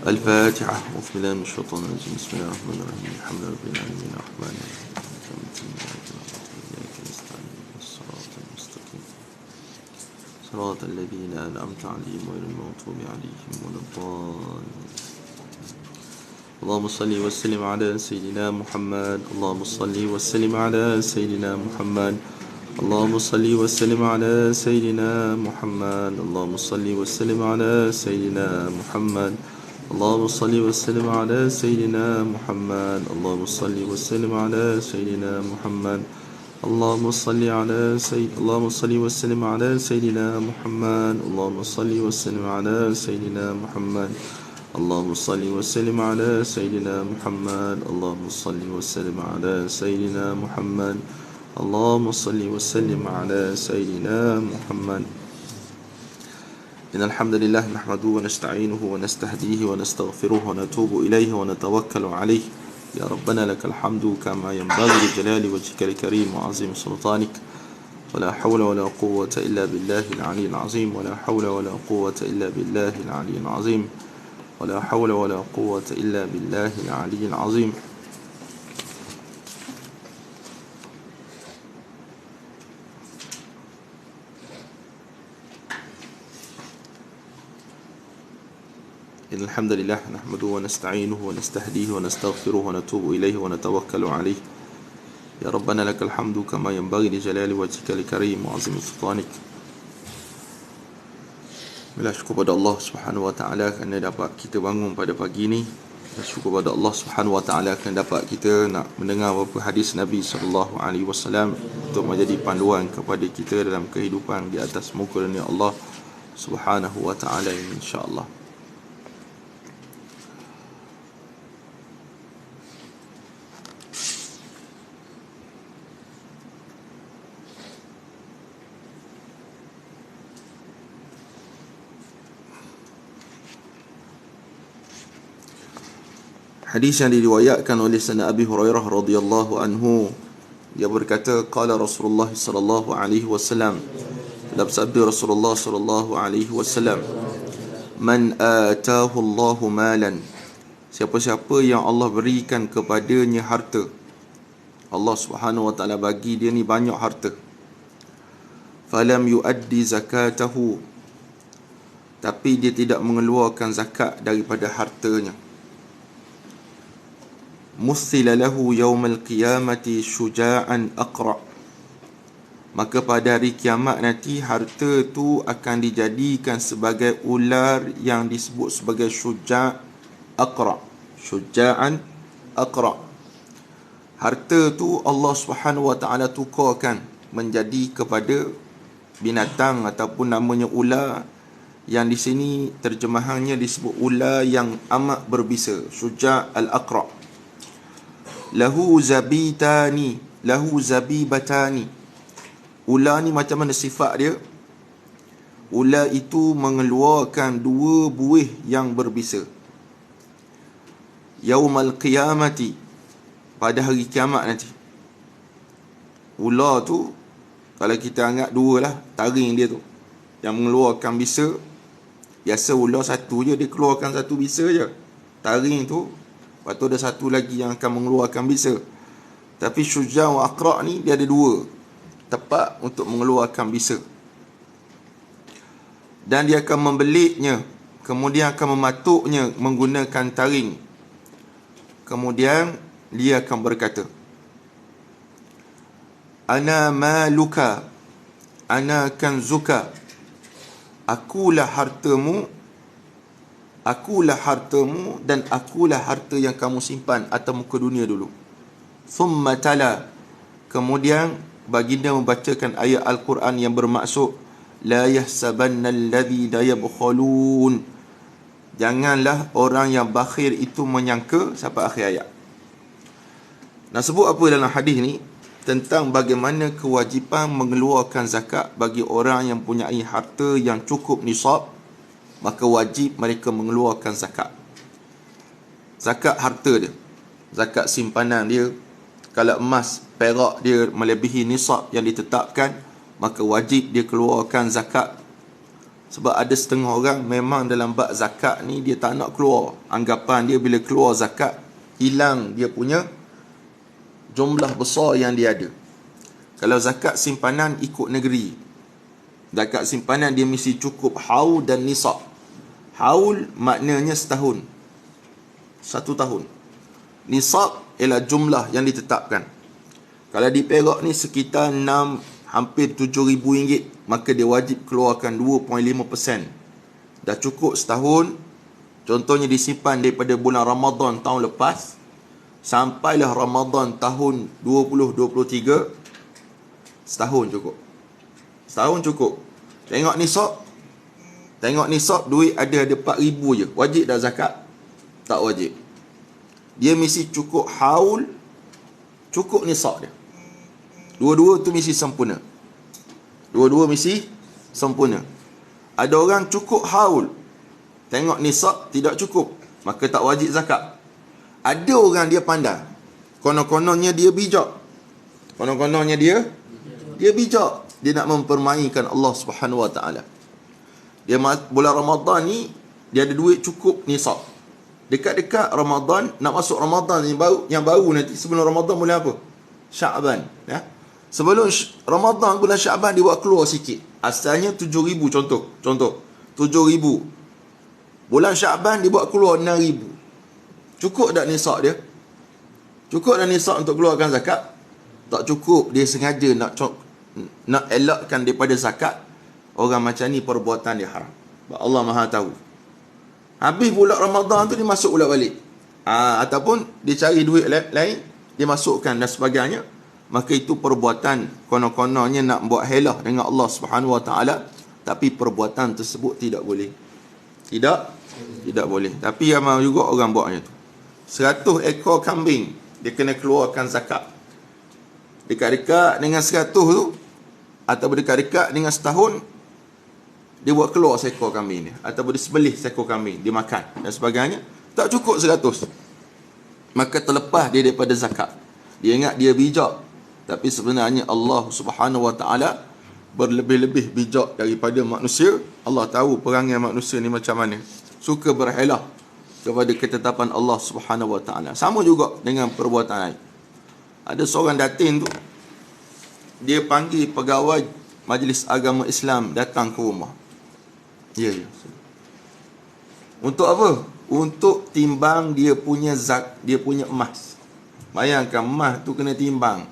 الفاتحة. أعوذ بالله من الشيطان الرجيم. بسم الله الرحمن الرحيم. الحمد لله رب العالمين الرحمن الرحيم إياك نستعين الصراط المستقيم صراط الذين أنعمت عليهم غير المغضوب عليهم ولا الضالين. اللهم صل وسلم على سيدنا محمد. اللهم صل وسلم على سيدنا محمد. اللهم صل وسلم على سيدنا محمد. اللهم صل وسلم على سيدنا محمد. اللهم صل وسلم على سيدنا محمد. اللهم صل وسلم على سيدنا محمد. اللهم صل وسلم على سيدنا محمد. اللهم صل وسلم على سيدنا محمد. اللهم صل وسلم على سيدنا محمد. اللهم صل وسلم على سيدنا محمد. اللهم صل وسلم على سيدنا محمد. إن الحمد لله نحمده ونستعينه ونستهديه ونستغفره ونتوب إليه ونتوكل عليه. يا ربنا لك الحمد كما ينبغي لجلال وجهك الكريم وعظيم سلطانك. ولا حول ولا قوة إلا بالله العلي العظيم. ولا حول ولا قوة إلا بالله العلي العظيم. ولا حول ولا قوة إلا بالله العلي العظيم. إن الحمد لله نحمده ونستعينه ونستهديه ونستغفره ونتوب إليه ونتوكل عليه. يا ربنا لك الحمد كما ينبغي لجلال وجهك الكريم وعظيم سلطانك. Bila syukur pada Allah Subhanahu Wa Taala kerana dapat kita bangun pada pagi ini. Dan syukur pada Allah Subhanahu Wa Taala kerana dapat kita nak mendengar beberapa hadis Nabi Sallallahu Alaihi Wasallam untuk menjadi panduan kepada kita dalam kehidupan di atas muka dunia Allah Subhanahu Wa Taala ini, insya-Allah. Hadis yang diriwayatkan oleh Sayyidina Abi Hurairah radhiyallahu anhu, dia berkata, qala Rasulullah sallallahu alaihi wasallam, dalam sabda Rasulullah sallallahu alaihi wasallam, man ataahu Allahu malan, siapa-siapa yang Allah berikan kepadanya harta, Allah Subhanahu wa taala bagi dia ni banyak harta, falam yuaddi zakatahu, tapi dia tidak mengeluarkan zakat daripada hartanya, muthila lahu yawmal qiyamati syuja'an aqra', maka pada hari kiamat nanti harta tu akan dijadikan sebagai ular yang disebut sebagai syuja' aqra'. Syuja'an aqra', harta tu Allah Subhanahu wa taala tukarkan menjadi kepada binatang ataupun namanya ular, yang di sini terjemahannya disebut ular yang amat berbisa, syuja' al-aqra'. Lahu zabibatani, ular ni macam mana sifat dia? Ular itu mengeluarkan dua buih yang berbisa. Yaumal qiyamati, pada hari kiamat nanti. Ular tu, kalau kita anggap dua lah, taring dia tu yang mengeluarkan bisa. Biasa ular satu je, dia keluarkan satu bisa je, taring tu. Lepas tu ada satu lagi yang akan mengeluarkan bisa. Tapi syuja' wa aqra' ni dia ada dua, tepat untuk mengeluarkan bisa. Dan dia akan membeliknya, kemudian akan mematuknya menggunakan taring. Kemudian dia akan berkata, ana maluka, ana kanzuka, akulah hartamu, akulah hartamu dan akulah harta yang kamu simpan atas muka dunia dulu. Thumma tala, kemudian baginda membacakan ayat Al-Quran yang bermaksud la yahsabanna alladhina yabkhulun, janganlah orang yang bakhil itu menyangka, sampai akhir ayat. Nak sebut apa dalam hadis ni? Tentang bagaimana kewajipan mengeluarkan zakat bagi orang yang mempunyai harta yang cukup nisab, maka wajib mereka mengeluarkan zakat. Zakat harta dia, zakat simpanan dia. Kalau emas, perak dia melebihi nisab yang ditetapkan, maka wajib dia keluarkan zakat. Sebab ada setengah orang memang dalam bab zakat ni dia tak nak keluar. Anggapan dia bila keluar zakat, hilang dia punya jumlah besar yang dia ada. Kalau zakat simpanan ikut negeri, zakat simpanan dia mesti cukup haul dan nisab. Haul maknanya setahun, 1 tahun. Nisab ialah jumlah yang ditetapkan. Kalau di Perak ni sekitar hampir RM7,000, maka dia wajib keluarkan 2.5%. Dah cukup setahun. Contohnya disimpan daripada bulan Ramadan tahun lepas sampailah Ramadan tahun 2023, setahun cukup. Setahun cukup. Tengok nisab duit ada RM4,000 je. Wajib dah zakat? Tak wajib. Dia mesti cukup haul, cukup nisab dia. Dua-dua tu mesti sempurna. Dua-dua mesti sempurna. Ada orang cukup haul, tengok nisab tidak cukup, maka tak wajib zakat. Ada orang dia pandai, konon-kononnya dia bijak. Konon-kononnya dia bijak. Dia nak mempermainkan Allah Subhanahu Wa Taala. Dia bulan Ramadan ni dia ada duit cukup nisab. Dekat-dekat Ramadan, nak masuk Ramadan yang baru nanti, sebelum Ramadan bulan apa? Sya'ban, ya. Sebelum Ramadan bulan Sya'ban dia buat keluar sikit. Asalnya 7,000 contoh 7,000. Bulan Sya'ban dia buat keluar 6,000. Cukup tak nisab dia? Cukup dah nisab untuk keluarkan zakat? Tak cukup. Dia sengaja nak elakkan daripada zakat. Orang macam ni perbuatan dia haram. Allah Maha tahu. Habis bulan Ramadan tu dia masuk pula balik. Ataupun dia cari duit lain, dia masukkan dan sebagainya. Maka itu perbuatan konon-kononnya nak buat helah dengan Allah Subhanahu Wa Taala, tapi perbuatan tersebut tidak boleh. Tidak boleh. Tapi ramai juga orang buatnya tu. 100 ekor kambing dia kena keluarkan zakat. Dekat-dekat dengan 100 tu, ataupun dekat-dekat dengan setahun, dia buat keluar seekor kambing dia, ataupun dia sembelih seekor kambing, dia makan dan sebagainya. Tak cukup 100, maka terlepas dia daripada zakat. Dia ingat dia bijak, tapi sebenarnya Allah Subhanahu Wa Taala berlebih-lebih bijak daripada manusia. Allah tahu perangai manusia ni macam mana, suka berhelah kepada ketetapan Allah Subhanahu Wa Taala. Sama juga dengan perbuatan lain. Ada seorang datin tu, dia panggil pegawai Majlis Agama Islam datang ke rumah. Ya. Untuk apa? Untuk timbang dia punya emas. Bayangkan emas tu kena timbang.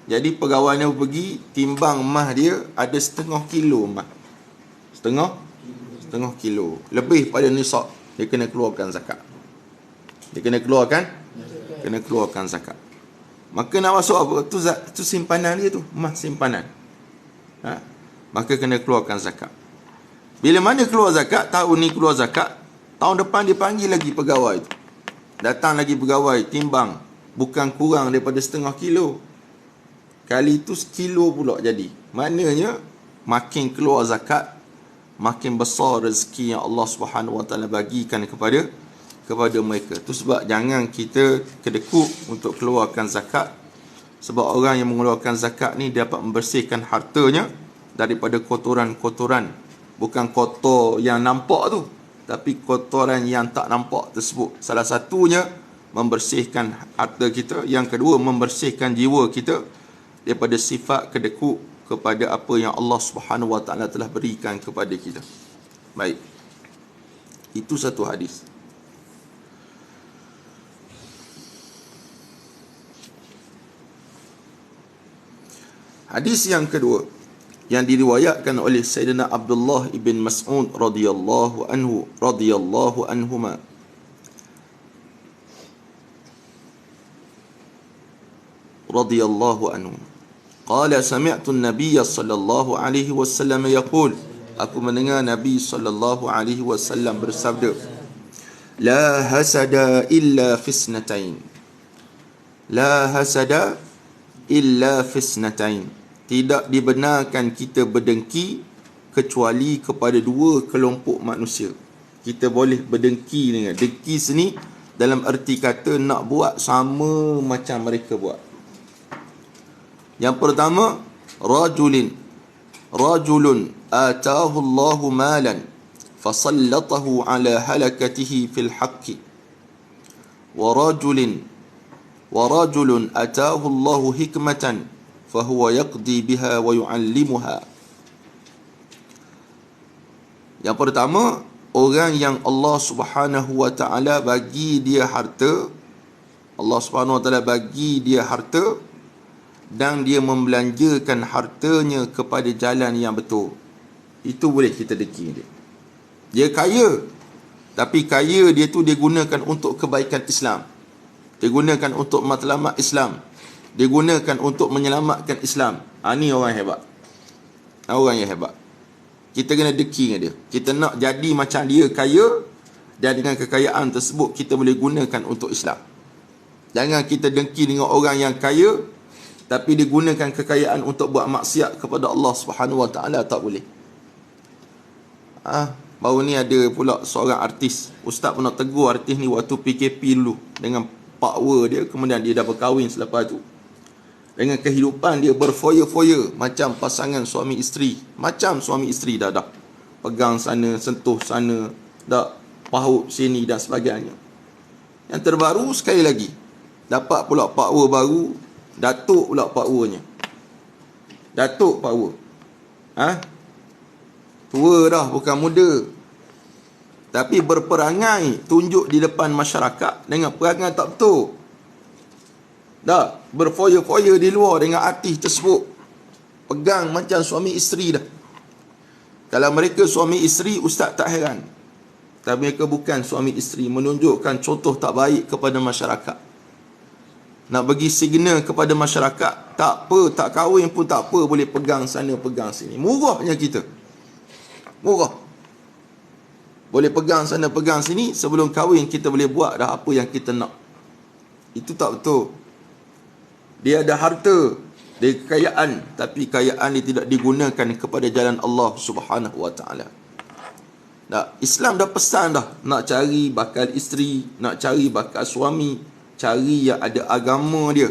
Jadi pegawai ni pergi timbang emas dia, ada 0,5 kilo emas. Setengah kilo. Lebih pada nisab. Dia kena keluarkan zakat. Kena keluarkan zakat. Maka nak masuk apa? Tu simpanan dia tu, emas simpanan. Maka kena keluarkan zakat. Bila mana keluar zakat, tahun ni keluar zakat, tahun depan dia panggil lagi pegawai tu. Datang lagi pegawai, timbang. Bukan kurang daripada 0,5 kilo. Kali tu 1 kilo pula jadi. Maknanya, makin keluar zakat, makin besar rezeki yang Allah Subhanahu Wa Taala bagikan kepada mereka. Itu sebab jangan kita kedekut untuk keluarkan zakat. Sebab orang yang mengeluarkan zakat ni dapat membersihkan hartanya daripada kotoran-kotoran. Bukan kotor yang nampak tu, tapi kotoran yang tak nampak tersebut. Salah satunya membersihkan harta kita. Yang kedua, membersihkan jiwa kita daripada sifat kedekut kepada apa yang Allah Subhanahu Wa Taala telah berikan kepada kita. Baik. Itu satu hadis. Hadis yang kedua yang diriwayatkan oleh Sayyidina Abdullah ibn Mas'ud radhiyallahu anhuma. Radhiyallahu anhu. Qala sami'tu an-nabiy sallallahu alaihi wasallam yaqul, aku mendengar Nabi sallallahu alaihi wasallam bersabda, la hasada illa fisnatain. La hasada illa fisnatain. Tidak dibenarkan kita berdengki kecuali kepada 2 kelompok manusia. Kita boleh berdengki dengan dengki sini dalam erti kata nak buat sama macam mereka buat. Yang pertama, rajulun ataahu Allahu malan fasallatahu ala halakatihi fil haqqi wa rajulun ataahu Allahu hikmatan fahuwa yaqdi biha wa yu'allimuha. Yang pertama, orang yang Allah Subhanahu wa taala bagi dia harta, Allah Subhanahu wa taala bagi dia harta dan dia membelanjakan hartanya kepada jalan yang betul. Itu boleh kita deki dia. Dia kaya, tapi kaya dia tu dia gunakan untuk kebaikan Islam. Dia gunakan untuk matlamat Islam. Dia gunakan untuk menyelamatkan Islam. Ni orang hebat. Orang yang hebat. Kita kena deki dengan dia. Kita nak jadi macam dia kaya, dan dengan kekayaan tersebut kita boleh gunakan untuk Islam. Jangan kita dengki dengan orang yang kaya tapi dia gunakan kekayaan untuk buat maksiat kepada Allah Subhanahu wa taala, tak boleh. Baru ni ada pula seorang artis. Ustaz pernah tegur artis ni waktu PKP dulu dengan power dia, kemudian dia dah berkahwin selepas tu. Dengan kehidupan dia berfoya-foya macam pasangan suami isteri. Macam suami isteri dah. Pegang sana, sentuh sana, dah paut sini dan sebagainya. Yang terbaru sekali lagi, dapat pula power baru, datuk pula powernya. Datuk power. Tua dah, bukan muda. Tapi berperangai tunjuk di depan masyarakat dengan perangai tak betul. Dah berfoya-foya di luar dengan artis tersebut. Pegang macam suami isteri dah. Kalau mereka suami isteri, ustaz tak heran. Tapi mereka bukan suami isteri, menunjukkan contoh tak baik kepada masyarakat. Nak bagi signal kepada masyarakat, tak apa, tak kahwin pun tak apa, boleh pegang sana, pegang sini. Murahnya kita. Murah. Boleh pegang sana, pegang sini. Sebelum kahwin kita boleh buat dah apa yang kita nak. Itu tak betul. Dia ada harta, dia kekayaan, tapi kekayaan dia tidak digunakan kepada jalan Allah Subhanahu wa taala. Islam dah pesan dah, nak cari bakal isteri, nak cari bakal suami, cari yang ada agama dia.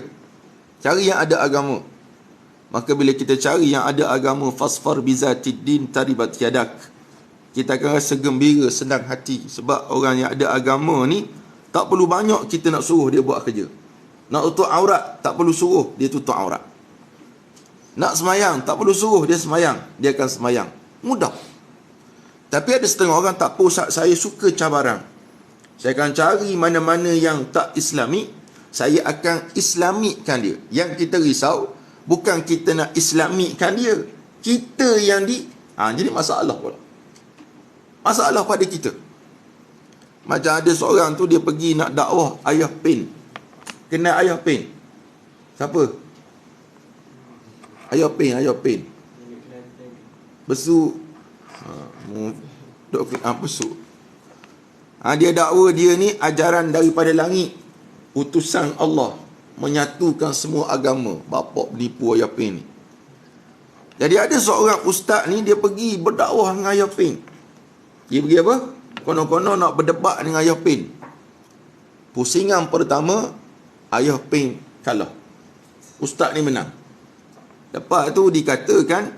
Cari yang ada agama. Maka bila kita cari yang ada agama, fasfar bizatid din taribat yadak, kita akan rasa gembira, senang hati. Sebab orang yang ada agama ni, tak perlu banyak kita nak suruh dia buat kerja. Nak tutup aurat, tak perlu suruh dia tutup aurat. Nak semayang, tak perlu suruh dia semayang, dia akan semayang. Mudah. Tapi ada setengah orang, tak apa Ustaz, saya suka cabaran. Saya akan cari mana-mana yang tak Islami, saya akan Islamikkan dia. Yang kita risau, bukan kita nak Islamikkan dia, kita yang jadi masalah pula. Masalah pada kita. Macam ada seorang tu, dia pergi nak dakwah ayah pen. Kenal ayah pen? Siapa? Ayah pen. Besu. Besu. Dia dakwa dia ni ajaran daripada langit, utusan Allah, menyatukan semua agama. Bapak penipu ayah pen ni. Jadi ada seorang ustaz ni, dia pergi berdakwah dengan ayah pen. Dia pergi apa? Konon-konon nak berdebat dengan ayah pen. Pusingan pertama, ayah pen kalah. Ustaz ni menang. Lepas tu dikatakan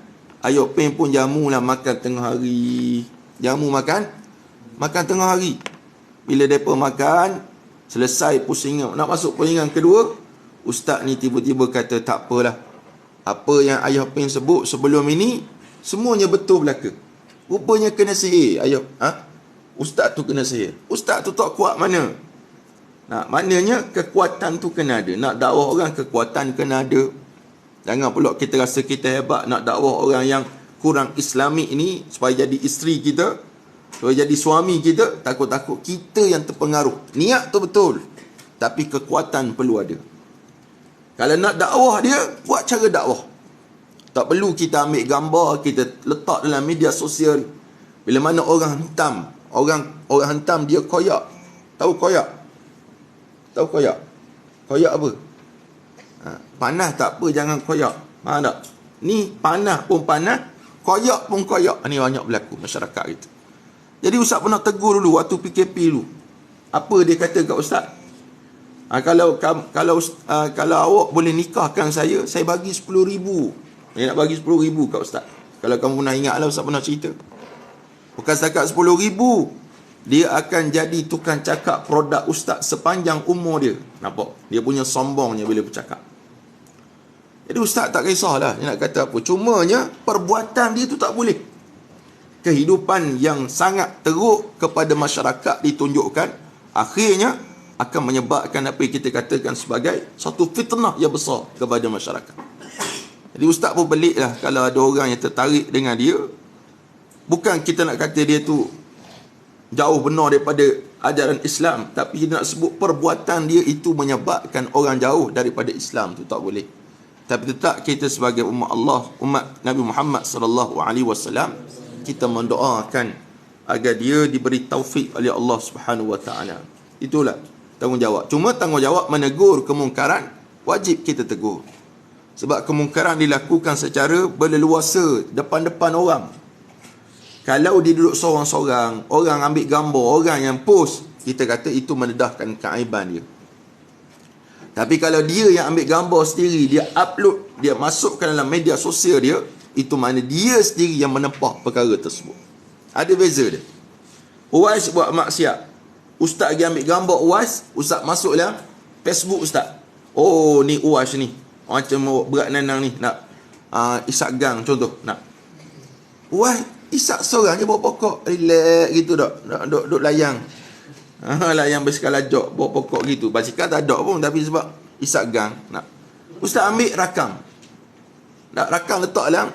ayah pen pun jamu lah makan tengah hari. Jamu makan tengah hari. Bila mereka makan, selesai pusingan, nak masuk pusingan kedua, ustaz ni tiba-tiba kata, tak apalah, apa yang ayah pen sebut sebelum ini semuanya betul belaka. Rupanya kena sihir ustaz tu kena sihir. Ustaz tu tak kuat mana. Maknanya kekuatan tu kena ada. Nak dakwah orang, kekuatan kena ada. Jangan pula kita rasa kita hebat nak dakwah orang yang kurang Islamik ni supaya jadi isteri kita, supaya jadi suami kita. Takut-takut kita yang terpengaruh. Niat tu betul, tapi kekuatan perlu ada. Kalau nak dakwah dia, buat cara dakwah. Tak perlu kita ambil gambar, kita letak dalam media sosial. Bila mana orang hentam, orang hentam dia koyak. Tahu koyak? Koyak apa? Panas tak apa, jangan koyak. Faham tak? Ni panas pun panas, koyak pun koyak. Ni banyak berlaku masyarakat kita. Jadi ustaz pernah tegur dulu waktu PKP dulu. Apa dia kata kat ustaz? Kalau awak boleh nikahkan saya bagi 10,000. Dia nak bagi 10,000 kat ustaz. Kalau kamu pernah ingat lah, Ustaz pernah cerita. Bukan setakat 10,000, dia akan jadi tukang cakap produk Ustaz sepanjang umur dia. Nampak? Dia punya sombongnya bila bercakap. Jadi Ustaz tak kisahlah dia nak kata apa. Cumanya perbuatan dia tu tak boleh. Kehidupan yang sangat teruk kepada masyarakat ditunjukkan, akhirnya akan menyebabkan apa yang kita katakan sebagai satu fitnah yang besar kepada masyarakat. Jadi Ustaz pun pelik lah kalau ada orang yang tertarik dengan dia. Bukan kita nak kata dia tu jauh benar daripada ajaran Islam, tapi kita nak sebut perbuatan dia itu menyebabkan orang jauh daripada Islam tu tak boleh. Tapi tetap kita sebagai umat Allah, umat Nabi Muhammad sallallahu alaihi wasallam, kita mendoakan agar dia diberi taufik oleh Allah Subhanahu wa taala. Itulah tanggungjawab. Cuma tanggungjawab menegur kemungkaran wajib kita tegur. Sebab kemungkaran dilakukan secara berleluasa depan-depan orang. Kalau dia duduk seorang-seorang, orang ambil gambar, orang yang post, kita kata itu mendedahkan keaiban dia. Tapi kalau dia yang ambil gambar sendiri, dia upload, dia masukkan dalam media sosial dia, itu makna dia sendiri yang menempah perkara tersebut. Ada beza dia. Uwais buat maksiat, Ustaz pergi ambil gambar Uwais, Ustaz masuk dalam Facebook Ustaz. Oh, ni Uwais ni, macam berat nanang ni, nak isak gang contoh, nak Uwais isak seorang je bawa pokok, relax gitu dok layang. Layang berskala jok, bawa pokok gitu. Basikal tak ada pun, tapi sebab isak gang, nak Ustaz ambil rakam. Nak rakam letak dalam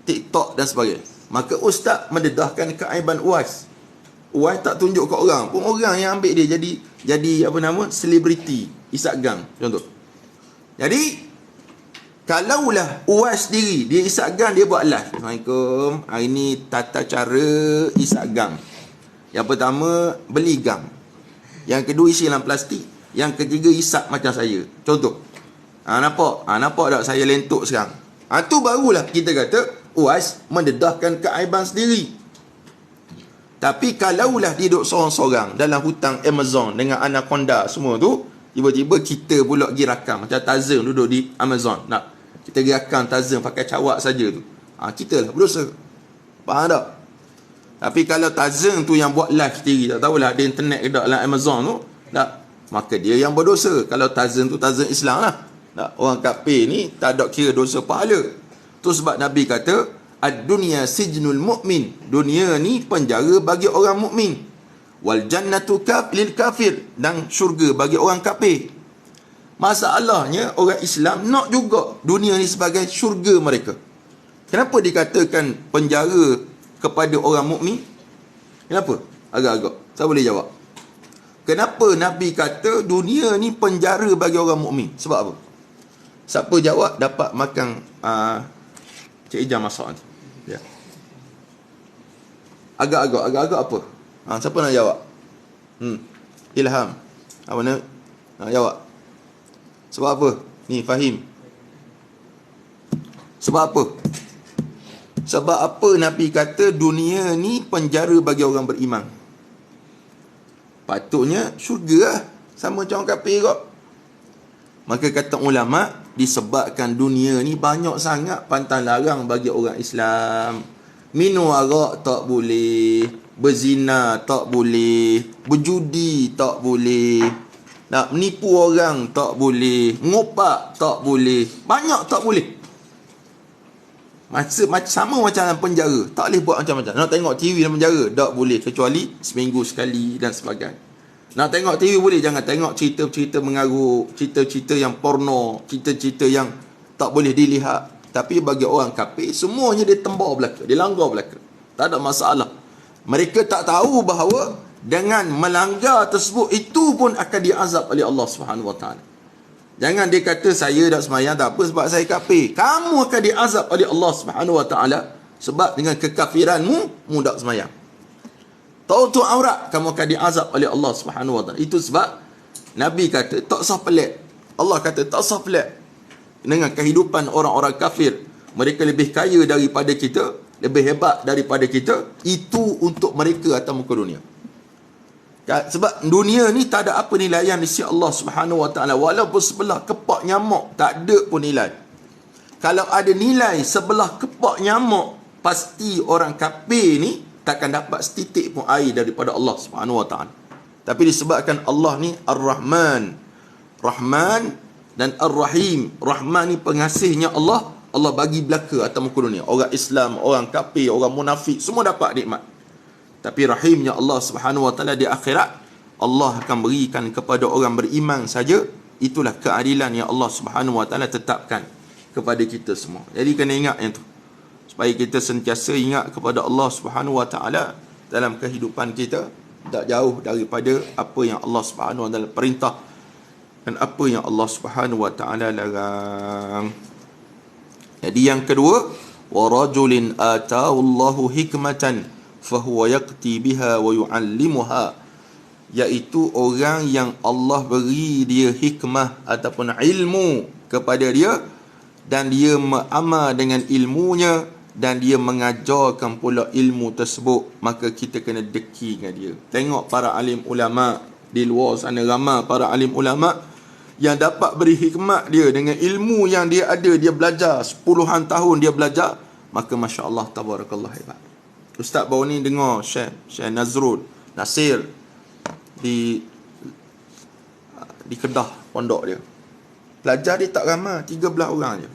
TikTok dan sebagainya. Maka Ustaz mendedahkan keaiban Uwais. Uwais tak tunjuk ke orang pun, orang yang ambil dia jadi apa nama, selebriti isak gang contoh. Jadi kalaulah Uwais sendiri dia isak gang, dia buat live, Assalamualaikum, hari ni tata cara isak gang. Yang pertama, beli gang. Yang kedua, isi dalam plastik. Yang ketiga, isak macam saya contoh. Nampak tak saya lentuk sekarang? Tu barulah kita kata Uwais mendedahkan keaiban sendiri. Tapi kalaulah dia duduk seorang-seorang dalam hutang Amazon dengan anaconda semua tu, tiba-tiba kita pula pergi rakam macam Tazim duduk di Amazon, nak kita pergi rakam Tazim pakai cawak saja tu, kita lah berdosa. Faham tak? Tapi kalau Tazim tu yang buat live sendiri, tak tahulah ada internet ke tak dalam Amazon tu, tak, maka dia yang berdosa. Kalau Tazim tu Tazim Islam lah, tak, orang kafir ni tak ada kira dosa pahala. Tu sebab Nabi kata ad-dunya sijnul mu'min, dunia ni penjara bagi orang mukmin, wal jannatu lil kafir, dan syurga bagi orang kafir. Masalahnya orang Islam nak juga dunia ni sebagai syurga mereka. Kenapa dikatakan penjara kepada orang mukmin? Kenapa? Agak-agak saya boleh jawab. Kenapa Nabi kata dunia ni penjara bagi orang mukmin? Sebab apa? Siapa jawab dapat makan Cik Ijam masak nanti. Ya. Agak-agak apa? Siapa nak jawab? Ilham. Apa nak jawab? Sebab apa? Ni Fahim. Sebab apa? Sebab apa Nabi kata dunia ni penjara bagi orang beriman? Patutnya syurga lah, sama macam orang kafir kot. Maka kata ulama, disebabkan dunia ni banyak sangat pantang larang bagi orang Islam. Minum arak tak boleh, berzina tak boleh, berjudi tak boleh, nak menipu orang tak boleh, ngopak tak boleh, banyak tak boleh. Sama macam dalam penjara, tak boleh buat macam-macam. Nak tengok TV dalam penjara tak boleh, kecuali seminggu sekali dan sebagainya. Nak tengok TV boleh, jangan tengok cerita-cerita mengarut, cerita-cerita yang porno, cerita-cerita yang tak boleh dilihat. Tapi bagi orang kafir, semuanya dia tembar belaka, dia langgar belaka, tak ada masalah. Mereka tak tahu bahawa dengan melanggar tersebut itu pun akan diazab oleh Allah Subhanahu Wa Taala. Jangan dia kata saya tak semayang, tak apa sebab saya kafir. Kamu akan diazab oleh Allah Subhanahu Wa Taala sebab dengan kekafiranmu mu tak semayang. Tutup aurat, kamu akan diazab oleh Allah Subhanahu Wa Taala. Itu sebab Nabi kata tak sah pelik. Allah kata tak sah pelik dengan kehidupan orang-orang kafir. Mereka lebih kaya daripada kita, lebih hebat daripada kita. Itu untuk mereka atas muka dunia. Sebab dunia ni tak ada apa nilaian di sisi Allah Subhanahu Wa Taala. Walaupun sebelah kepak nyamuk, tak ada pun nilai. Kalau ada nilai sebelah kepak nyamuk, pasti orang kafir ni takkan dapat setitik pun air daripada Allah Subhanahu Wa Taala. Tapi disebabkan Allah ni Ar-Rahman, Rahman dan Ar-Rahim. Rahman ni pengasihnya Allah, Allah bagi belaka atas muka dunia. Orang Islam, orang kafir, orang munafik, semua dapat nikmat. Tapi Rahimnya Allah Subhanahu Wa Taala di akhirat, Allah akan berikan kepada orang beriman saja. Itulah keadilan yang Allah Subhanahu Wa Taala tetapkan kepada kita semua. Jadi kena ingat yang tu, supaya kita sentiasa ingat kepada Allah Subhanahu Wa Taala dalam kehidupan kita, tak jauh daripada apa yang Allah Subhanahu Wa Taala perintah dan apa yang Allah Subhanahu Wa Taala larang. Jadi yang kedua, wa rajulin ataahu Allahu hikmatan fahuwa yaqti biha wa yu'allimuha, iaitu orang yang Allah beri dia hikmah ataupun ilmu kepada dia dan dia beramal dengan ilmunya dan dia mengajarkan pula ilmu tersebut, maka kita kena deki dengan dia. Tengok para alim ulama di luar sana, ramai para alim ulama yang dapat beri hikmat dia dengan ilmu yang dia ada, dia belajar puluhan tahun dia belajar, maka masya-Allah tabarakallah hebat. Ustaz baru ni dengar Syekh Nazrul Nasir di Kedah pondok dia. Pelajar dia tak ramai, 13 orang je.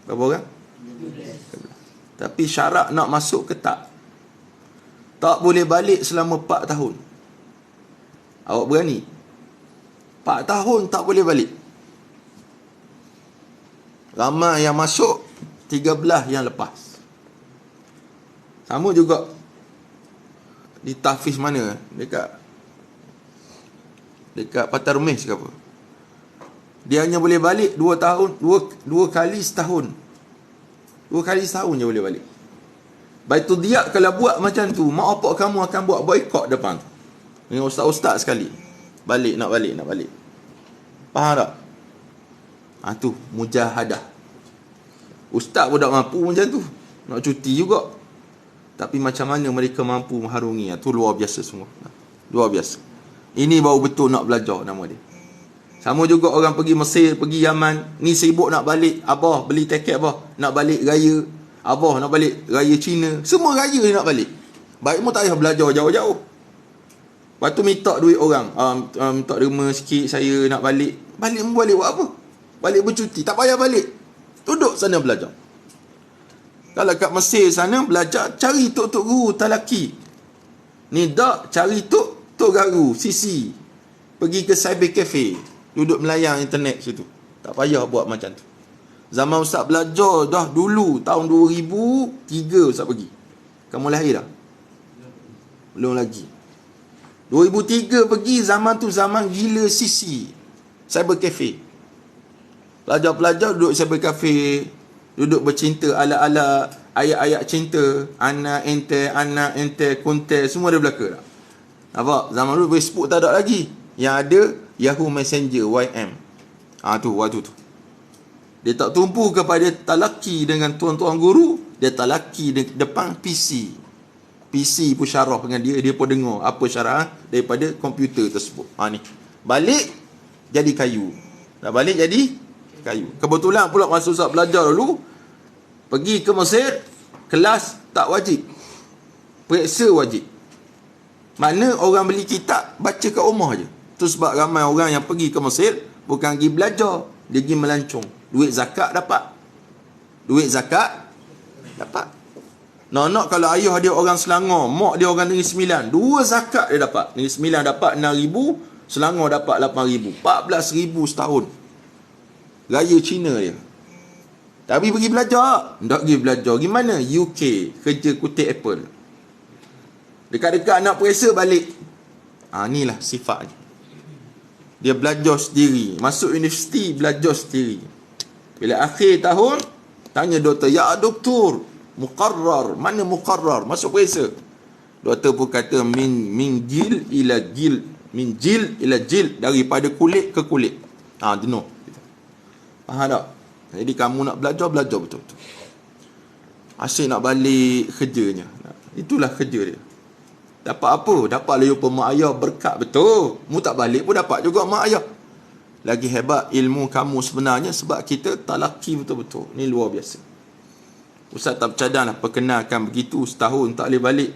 Berapa orang? 13. Tapi syarat nak masuk ke tak? Tak boleh balik selama 4 tahun. Awak berani? 4 tahun tak boleh balik. Ramai yang masuk, 13 yang lepas. Sama juga di tahfiz mana? Dekat Patah Remis ke apa. Dia hanya boleh balik 2 tahun, 2 kali setahun. 2 kali setahun je boleh balik. Baitul Diyak kalau buat macam tu, mak opak kamu akan buat boykot depan. Dengan ustaz-ustaz sekali. Nak balik. Faham tak? Tu mujahadah. Ustaz pun tak mampu macam tu. Nak cuti juga. Tapi macam mana mereka mampu mengharungi, tu luar biasa semua. Luar biasa. Ini baru betul nak belajar nama dia. Sama juga orang pergi Mesir, pergi Yaman, ni sibuk nak balik, abah beli tiket abah, nak balik raya, abah nak balik raya Cina, semua raya dia nak balik. Baik pun tak payah belajar jauh-jauh. Lepas tu minta duit orang, minta derma sikit, saya nak balik. Balik buat apa? Balik bercuti, tak payah balik. Duduk sana belajar. Kalau kat Mesir sana belajar, cari tok-tok guru talaki. Ni dak cari tok garu, sisi. Pergi ke cyber cafe, duduk melayang internet situ. Tak payah buat macam tu. Zaman Ustaz belajar dah dulu, tahun 2003 Ustaz pergi. Kamu lahir dah? Belum lagi. 2003 pergi, zaman tu zaman gila sisi. Cyber cafe. Pelajar-pelajar duduk cyber cafe, duduk bercinta ala-ala ayat-ayat cinta, anak ente, kunte, semua ada belaka tak? Nampak? Zaman dulu Facebook tak ada lagi. Yang ada Yahoo Messenger, YM. Waktu tu. Dia tak tumpu kepada talaki dengan tuan-tuan guru, dia talaki depan PC. PC pun syarah dengan dia pun dengar apa syarah daripada komputer tersebut. Ni. Balik jadi kayu. Tak balik jadi kayu. Kebetulan pula masa Ustaz belajar dulu, pergi ke Mesir, kelas tak wajib. Periksa wajib. Mana orang beli kitab, baca kat rumah je. Tu sebab ramai orang yang pergi ke Mesir, bukan pergi belajar, dia pergi melancong. Duit zakat dapat. Nak kalau ayah dia orang Selangor, mak dia orang Negeri Sembilan, 2 zakat dia dapat. Negeri Sembilan dapat 6,000, Selangor dapat 8,000. 14,000 setahun. Raya Cina dia. Tapi pergi belajar. Tak pergi belajar. Gimana? UK. Kerja kutip Apple. Dekat-dekat nak periksa balik. Inilah sifatnya. Dia belajar sendiri. Masuk universiti, belajar sendiri. Bila akhir tahun, tanya doktor, ya doktor, muqarrar. Mana muqarrar? Masuk periksa. Doktor pun kata, min jil ila jil. Min jil ila jil. Daripada kulit ke kulit. Jenuh. Faham tak? Jadi kamu nak belajar betul-betul. Asyik nak balik kerjanya. Itulah kerja dia. Dapat apa? Dapat lah jumpa mak ayah, berkat betul. Mu tak balik pun dapat juga mak ayah. Lagi hebat ilmu kamu sebenarnya sebab kita talaki betul-betul. Ni luar biasa. Ustaz tak bercadang lah, perkenalkan begitu, setahun tak boleh balik.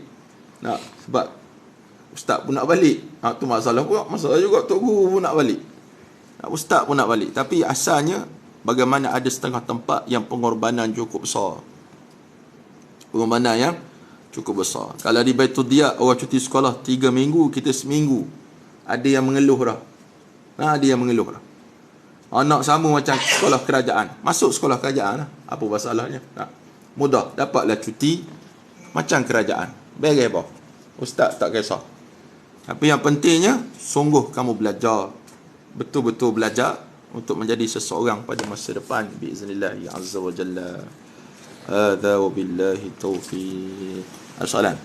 Nak, sebab Ustaz pun nak balik. Tu masalah pula. Masalah juga Tok Guru pun nak balik. Ustaz pun nak balik. Tapi asalnya, bagaimana ada setengah tempat yang pengorbanan cukup besar. Pengorbanan yang cukup besar. Kalau di Baitul Diyak, orang cuti sekolah 3 minggu, kita seminggu. Ada yang mengeluh dah. Ada yang mengeluh dah. Anak sama macam sekolah kerajaan. Masuk sekolah kerajaan lah. Apa masalahnya? Mudah. Dapatlah cuti macam kerajaan. Beres apa? Ustaz tak kisah. Tapi yang pentingnya, sungguh kamu belajar. Betul-betul belajar untuk menjadi seseorang pada masa depan. Biiznillah azza wa jalla. Hadza wa billahi taufiq. Soalan.